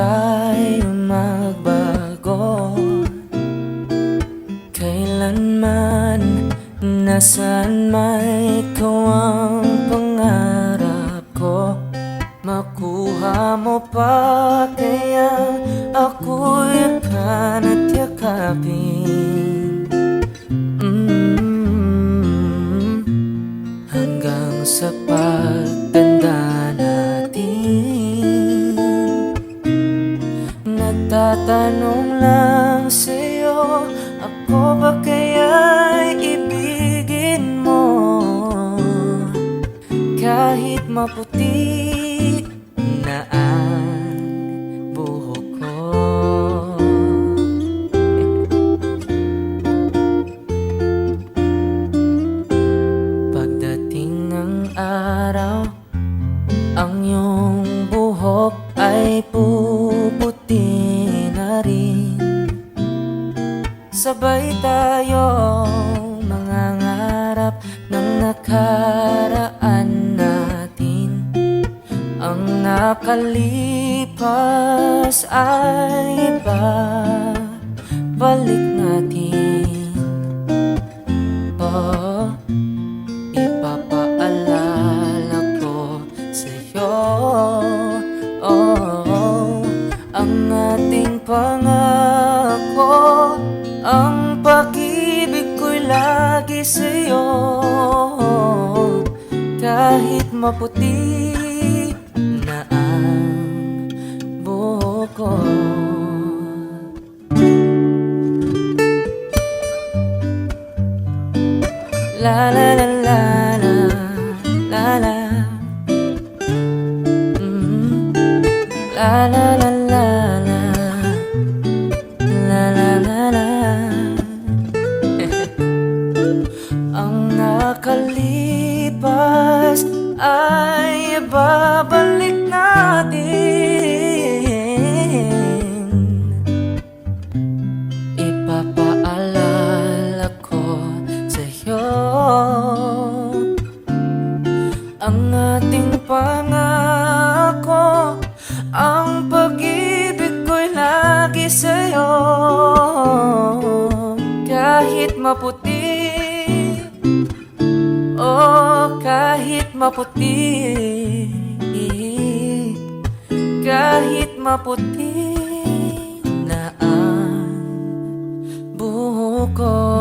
tayo magbago kailanman, nasaan may ikaw ang pangarap ko. Makuha mo pa kaya ako'y yakan at yakapin, hanggang sa pagtanda natin. Nagtatanong lang sa'yo, ako ba kaya'y ibigin mo? Kahit maputi na ang buhok ko. Pagdating ng araw, ang iyong buhok ay puputi na rin. Sabay tayong mangangarap ng nakaraan natin. Ang nakalipas ay ibabalik natin. Oh, ipapaalala ko sa'yo, oh, ang ating pangako. Ang pag-ibig ko'y lagi sa'yo, kahit maputi na ang buhok ko. La la la la la la la, la la la la la, la la la la. Ang nakalipas ay ibabalik natin. Ipapaalala ko sa'yo ang ating pangako. Ang pag-ibig ko'y lagi sa'yo, kahit maputi, oh, kahit maputi, kahit maputi na ang buhok ko.